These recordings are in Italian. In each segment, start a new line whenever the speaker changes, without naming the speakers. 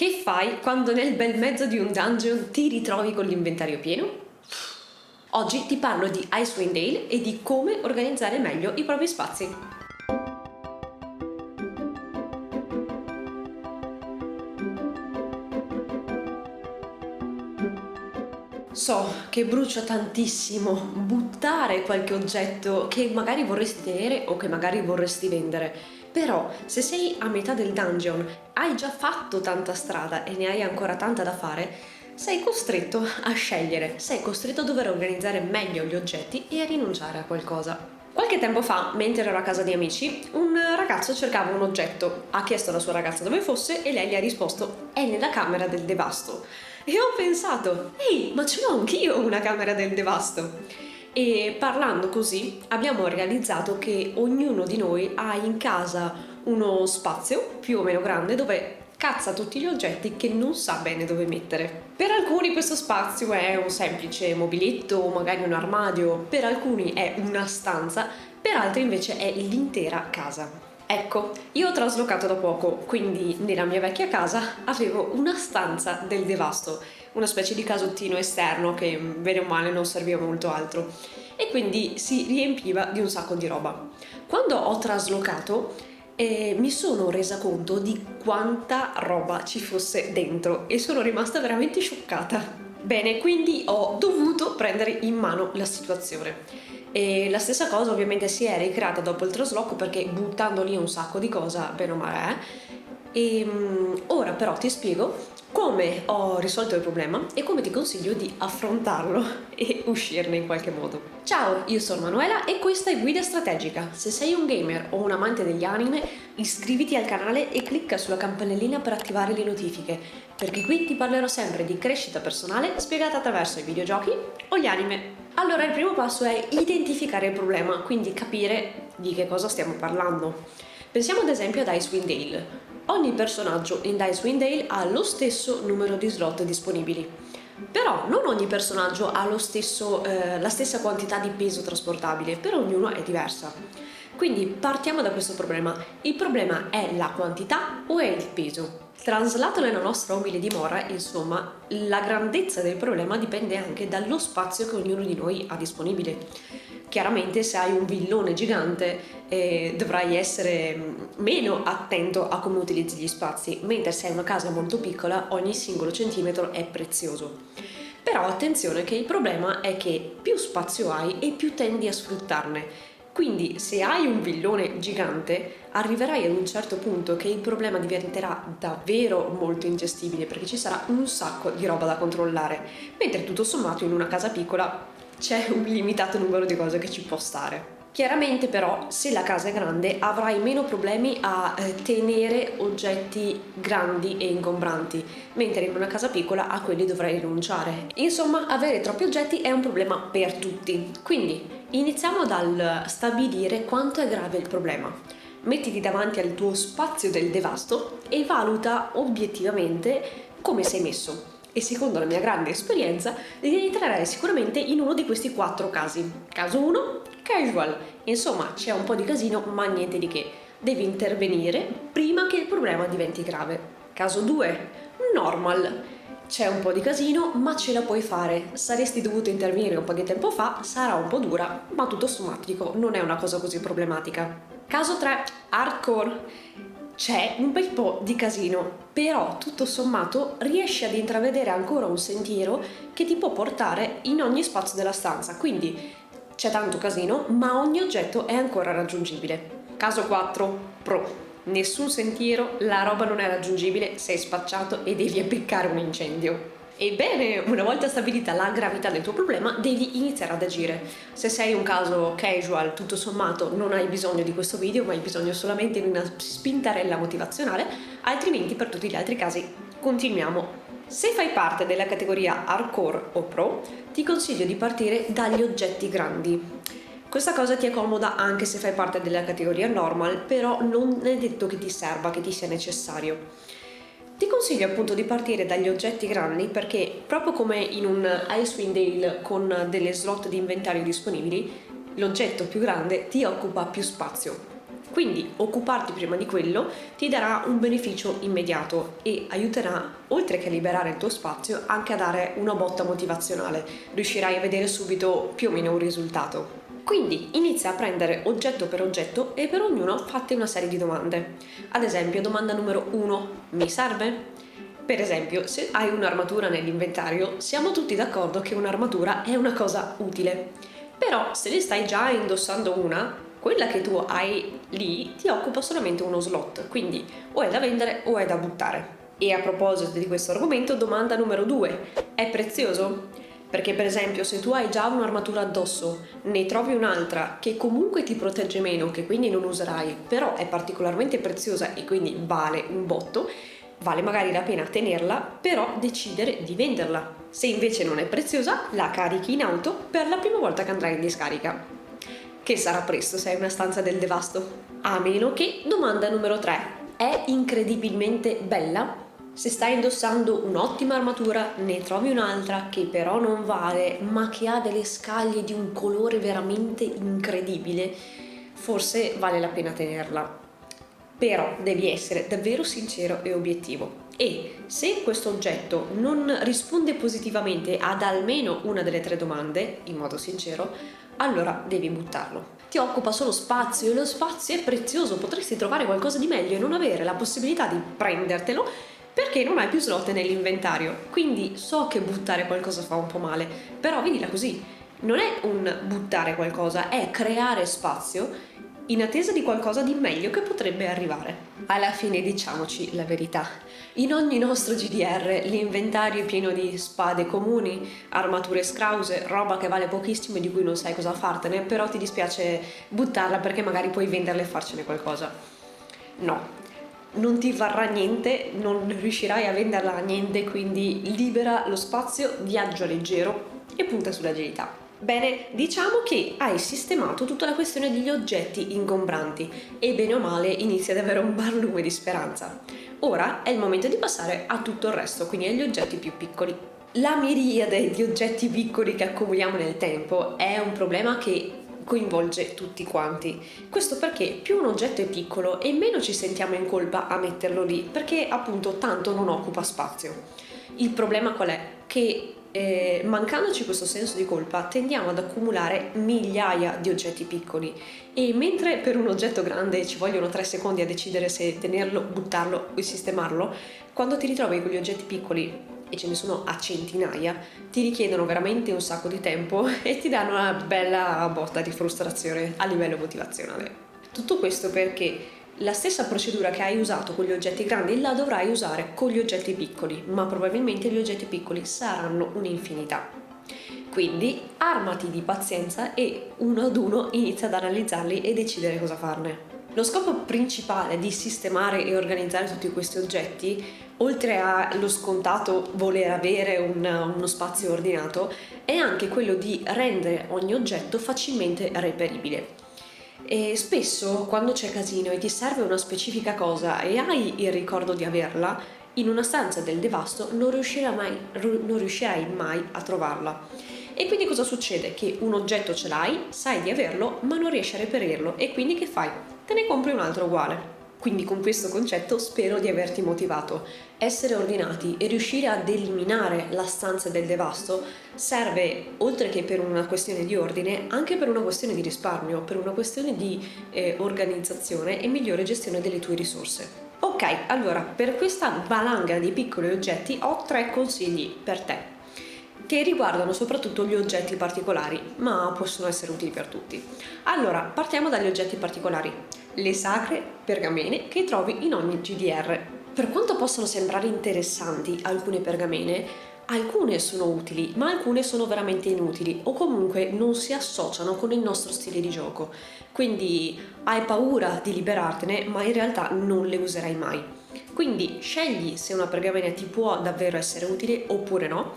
Che fai quando nel bel mezzo di un dungeon ti ritrovi con l'inventario pieno? Oggi ti parlo di Icewind Dale e di come organizzare meglio i propri spazi. So che brucia tantissimo buttare qualche oggetto che magari vorresti tenere o che magari vorresti vendere, però se sei a metà del dungeon, hai già fatto tanta strada e ne hai ancora tanta da fare, sei costretto a scegliere, sei costretto a dover organizzare meglio gli oggetti e a rinunciare a qualcosa. Qualche tempo fa, mentre ero a casa di amici, un ragazzo cercava un oggetto, ha chiesto alla sua ragazza dove fosse e lei gli ha risposto: è nella camera del devasto. E ho pensato: ehi, ma ce l'ho anch'io una camera del devasto! E parlando così abbiamo realizzato che ognuno di noi ha in casa uno spazio più o meno grande dove cazza tutti gli oggetti che non sa bene dove mettere. Per alcuni questo spazio è un semplice mobiletto o magari un armadio, per alcuni è una stanza, per altri invece è l'intera casa. Ecco, io ho traslocato da poco, quindi nella mia vecchia casa avevo una stanza del devasto, una specie di casottino esterno che bene o male non serviva molto altro e quindi si riempiva di un sacco di roba. Quando ho traslocato mi sono resa conto di quanta roba ci fosse dentro e sono rimasta veramente scioccata. Bene, quindi ho dovuto prendere in mano la situazione. E la stessa cosa ovviamente si è ricreata dopo il trasloco perché buttando lì un sacco di cosa, bene o male, ora però ti spiego come ho risolto il problema e come ti consiglio di affrontarlo e uscirne in qualche modo. Ciao, io sono Manuela e questa è Guida Strategica. Se sei un gamer o un amante degli anime, iscriviti al canale e clicca sulla campanellina per attivare le notifiche, perché qui ti parlerò sempre di crescita personale spiegata attraverso i videogiochi o gli anime. Allora, il primo passo è identificare il problema, quindi capire di che cosa stiamo parlando. Pensiamo ad esempio ad Icewind Dale. Ogni personaggio in Icewind Dale ha lo stesso numero di slot disponibili, però non ogni personaggio ha la stessa quantità di peso trasportabile, per ognuno è diversa. Quindi partiamo da questo problema. Il problema è la quantità o è il peso? Traslato nella nostra umile dimora, insomma, la grandezza del problema dipende anche dallo spazio che ognuno di noi ha disponibile. Chiaramente se hai un villone gigante dovrai essere meno attento a come utilizzi gli spazi, mentre se hai una casa molto piccola ogni singolo centimetro è prezioso. Però attenzione che il problema è che più spazio hai e più tendi a sfruttarne. Quindi se hai un villone gigante arriverai ad un certo punto che il problema diventerà davvero molto ingestibile perché ci sarà un sacco di roba da controllare, mentre tutto sommato in una casa piccola c'è un limitato numero di cose che ci può stare. Chiaramente però se la casa è grande avrai meno problemi a tenere oggetti grandi e ingombranti, mentre in una casa piccola a quelli dovrai rinunciare. Insomma, avere troppi oggetti è un problema per tutti. Quindi iniziamo dal stabilire quanto è grave il problema. Mettiti davanti al tuo spazio del devasto e valuta obiettivamente come sei messo. E secondo la mia grande esperienza rientrerai sicuramente in uno di questi 4 casi. Caso 1, casual. Insomma, c'è un po' di casino, ma niente di che. Devi intervenire prima che il problema diventi grave. Caso 2, normal. C'è un po' di casino, ma ce la puoi fare. Saresti dovuto intervenire un po' di tempo fa, sarà un po' dura, ma tutto sommato dico, non è una cosa così problematica. Caso 3, hardcore. C'è un bel po' di casino, però tutto sommato riesci ad intravedere ancora un sentiero che ti può portare in ogni spazio della stanza, quindi c'è tanto casino, ma ogni oggetto è ancora raggiungibile. Caso 4, pro. Nessun sentiero, la roba non è raggiungibile, sei spacciato e devi appiccare un incendio. Ebbene, una volta stabilita la gravità del tuo problema, devi iniziare ad agire. Se sei un caso casual, tutto sommato, non hai bisogno di questo video, ma hai bisogno solamente di una spintarella motivazionale, altrimenti per tutti gli altri casi continuiamo. Se fai parte della categoria hardcore o pro, ti consiglio di partire dagli oggetti grandi. Questa cosa ti è comoda anche se fai parte della categoria normal, però non è detto che ti serva, che ti sia necessario. Ti consiglio appunto di partire dagli oggetti grandi perché proprio come in un Icewind Dale con delle slot di inventario disponibili, l'oggetto più grande ti occupa più spazio. Quindi occuparti prima di quello ti darà un beneficio immediato e aiuterà, oltre che a liberare il tuo spazio, anche a dare una botta motivazionale. Riuscirai a vedere subito più o meno un risultato. Quindi inizia a prendere oggetto per oggetto e per ognuno fatti una serie di domande. Ad esempio, domanda numero 1: mi serve? Per esempio, se hai un'armatura nell'inventario, siamo tutti d'accordo che un'armatura è una cosa utile. Però se ne stai già indossando una, quella che tu hai lì ti occupa solamente uno slot, quindi o è da vendere o è da buttare. E a proposito di questo argomento, domanda numero 2: è prezioso? Perché per esempio se tu hai già un'armatura addosso, ne trovi un'altra che comunque ti protegge meno, che quindi non userai, però è particolarmente preziosa e quindi vale un botto, vale magari la pena tenerla, però decidere di venderla. Se invece non è preziosa, la carichi in auto per la prima volta che andrai in discarica. Che sarà presto se hai una stanza del devasto. A meno che, domanda numero 3, è incredibilmente bella? Se stai indossando un'ottima armatura, ne trovi un'altra che però non vale, ma che ha delle scaglie di un colore veramente incredibile, forse vale la pena tenerla. Però devi essere davvero sincero e obiettivo. E se questo oggetto non risponde positivamente ad almeno una delle 3 domande, in modo sincero, allora devi buttarlo. Ti occupa solo spazio e lo spazio è prezioso, potresti trovare qualcosa di meglio e non avere la possibilità di prendertelo perché non hai più slot nell'inventario. Quindi so che buttare qualcosa fa un po' male, però vedila così. Non è un buttare qualcosa, è creare spazio in attesa di qualcosa di meglio che potrebbe arrivare. Alla fine diciamoci la verità. In ogni nostro GDR l'inventario è pieno di spade comuni, armature scrause, roba che vale pochissimo e di cui non sai cosa fartene, però ti dispiace buttarla perché magari puoi venderla e farcene qualcosa. No, non ti varrà niente, non riuscirai a venderla a niente, quindi libera lo spazio, viaggia leggero e punta sull'agilità. Bene, diciamo che hai sistemato tutta la questione degli oggetti ingombranti e bene o male inizi ad avere un barlume di speranza. Ora è il momento di passare a tutto il resto, quindi agli oggetti più piccoli. La miriade di oggetti piccoli che accumuliamo nel tempo è un problema che coinvolge tutti quanti. Questo perché più un oggetto è piccolo e meno ci sentiamo in colpa a metterlo lì, perché appunto tanto non occupa spazio. Il problema qual è? Che mancandoci questo senso di colpa tendiamo ad accumulare migliaia di oggetti piccoli e mentre per un oggetto grande ci vogliono 3 secondi a decidere se tenerlo, buttarlo o sistemarlo, quando ti ritrovi con gli oggetti piccoli e ce ne sono a centinaia, ti richiedono veramente un sacco di tempo e ti danno una bella botta di frustrazione a livello motivazionale. Tutto questo perché la stessa procedura che hai usato con gli oggetti grandi la dovrai usare con gli oggetti piccoli, ma probabilmente gli oggetti piccoli saranno un'infinità. Quindi armati di pazienza e uno ad uno inizia ad analizzarli e decidere cosa farne. Lo scopo principale di sistemare e organizzare tutti questi oggetti, oltre allo scontato voler avere uno spazio ordinato, è anche quello di rendere ogni oggetto facilmente reperibile. E spesso quando c'è casino e ti serve una specifica cosa e hai il ricordo di averla, in una stanza del devasto non riuscirai mai a trovarla. E quindi cosa succede? Che un oggetto ce l'hai, sai di averlo, ma non riesci a reperirlo e quindi che fai? Te ne compri un altro uguale. Quindi con questo concetto spero di averti motivato. Essere ordinati e riuscire ad eliminare la stanza del devasto serve, oltre che per una questione di ordine, anche per una questione di risparmio, per una questione di organizzazione e migliore gestione delle tue risorse. Ok, allora, per questa valanga di piccoli oggetti ho 3 consigli per te che riguardano soprattutto gli oggetti particolari, ma possono essere utili per tutti. Allora, partiamo dagli oggetti particolari. Le sacre pergamene che trovi in ogni GDR. Per quanto possano sembrare interessanti alcune pergamene, alcune sono utili, ma alcune sono veramente inutili o comunque non si associano con il nostro stile di gioco. Quindi hai paura di liberartene, ma in realtà non le userai mai. Quindi scegli se una pergamena ti può davvero essere utile oppure no,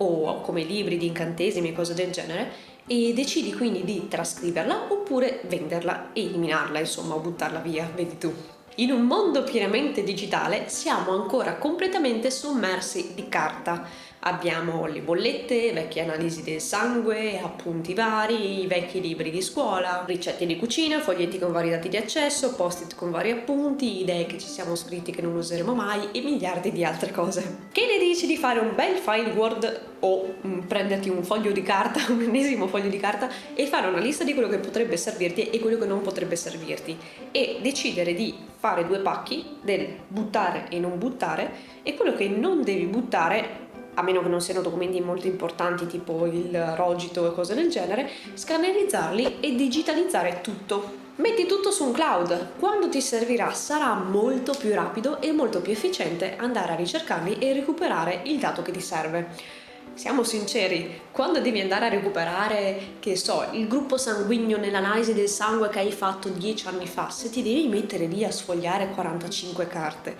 o come libri di incantesimi e cose del genere, e decidi quindi di trascriverla oppure venderla e eliminarla, insomma, o buttarla via, vedi tu. In un mondo pienamente digitale siamo ancora completamente sommersi di carta. Abbiamo le bollette, vecchie analisi del sangue, appunti vari, i vecchi libri di scuola, ricette di cucina, foglietti con vari dati di accesso, post-it con vari appunti, idee che ci siamo scritti che non useremo mai e miliardi di altre cose. Che ne dici di fare un bel file Word o prenderti un foglio di carta, un ennesimo foglio di carta e fare una lista di quello che potrebbe servirti e quello che non potrebbe servirti e decidere di fare due pacchi del buttare e non buttare e quello che non devi buttare, a meno che non siano documenti molto importanti tipo il rogito e cose del genere, scannerizzarli e digitalizzare tutto. Metti tutto su un cloud, quando ti servirà sarà molto più rapido e molto più efficiente andare a ricercarli e recuperare il dato che ti serve. Siamo sinceri, quando devi andare a recuperare, che so, il gruppo sanguigno nell'analisi del sangue che hai fatto 10 anni fa, se ti devi mettere lì a sfogliare 45 carte,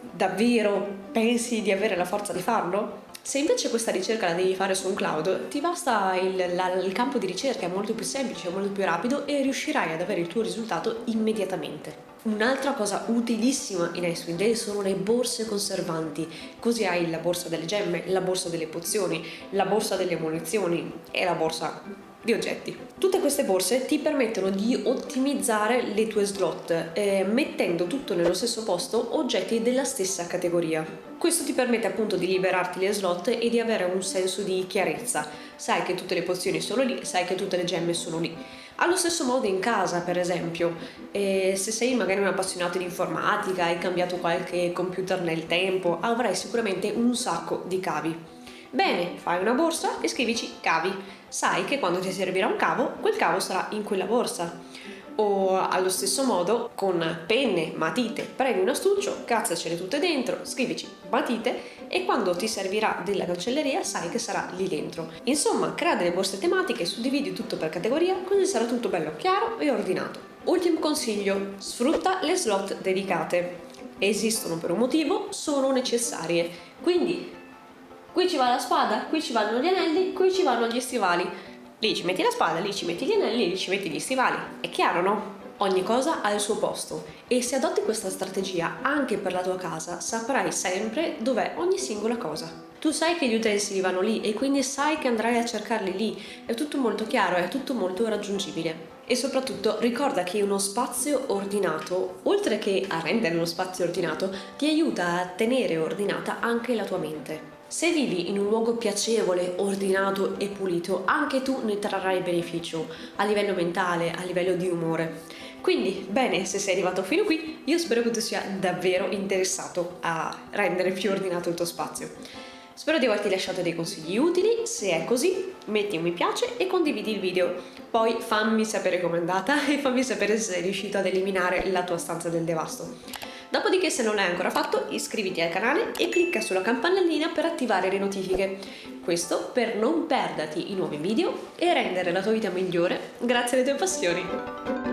davvero pensi di avere la forza di farlo? Se invece questa ricerca la devi fare su un cloud, ti basta il campo di ricerca, è molto più semplice, molto più rapido e riuscirai ad avere il tuo risultato immediatamente. Un'altra cosa utilissima in Icewind Dale sono le borse conservanti, così hai la borsa delle gemme, la borsa delle pozioni, la borsa delle munizioni e la borsa di oggetti. Tutte queste borse ti permettono di ottimizzare le tue slot, mettendo tutto nello stesso posto oggetti della stessa categoria. Questo ti permette appunto di liberarti le slot e di avere un senso di chiarezza. Sai che tutte le pozioni sono lì, sai che tutte le gemme sono lì. Allo stesso modo in casa, per esempio, se sei magari un appassionato di informatica, hai cambiato qualche computer nel tempo, avrai sicuramente un sacco di cavi. Bene, fai una borsa e scrivici cavi. Sai che quando ti servirà un cavo, quel cavo sarà in quella borsa. O allo stesso modo, con penne, matite, prendi un astuccio, cazzacele tutte dentro, scrivici matite e quando ti servirà della cancelleria sai che sarà lì dentro. Insomma, crea delle borse tematiche, suddividi tutto per categoria, così sarà tutto bello chiaro e ordinato. Ultimo consiglio, sfrutta le slot dedicate. Esistono per un motivo, sono necessarie. Quindi qui ci va la spada, qui ci vanno gli anelli, qui ci vanno gli stivali. Lì ci metti la spada, lì ci metti gli anelli, lì ci metti gli stivali. È chiaro, no? Ogni cosa ha il suo posto e se adotti questa strategia anche per la tua casa saprai sempre dov'è ogni singola cosa. Tu sai che gli utensili vanno lì e quindi sai che andrai a cercarli lì. È tutto molto chiaro, è tutto molto raggiungibile. E soprattutto ricorda che uno spazio ordinato, oltre che a rendere uno spazio ordinato, ti aiuta a tenere ordinata anche la tua mente. Se vivi in un luogo piacevole, ordinato e pulito, anche tu ne trarrai beneficio a livello mentale, a livello di umore. Quindi, bene, se sei arrivato fino qui, io spero che tu sia davvero interessato a rendere più ordinato il tuo spazio. Spero di averti lasciato dei consigli utili, se è così metti un mi piace e condividi il video. Poi fammi sapere com'è andata e fammi sapere se sei riuscito ad eliminare la tua stanza del devasto. Dopodiché se non l'hai ancora fatto iscriviti al canale e clicca sulla campanellina per attivare le notifiche. Questo per non perderti i nuovi video e rendere la tua vita migliore grazie alle tue passioni.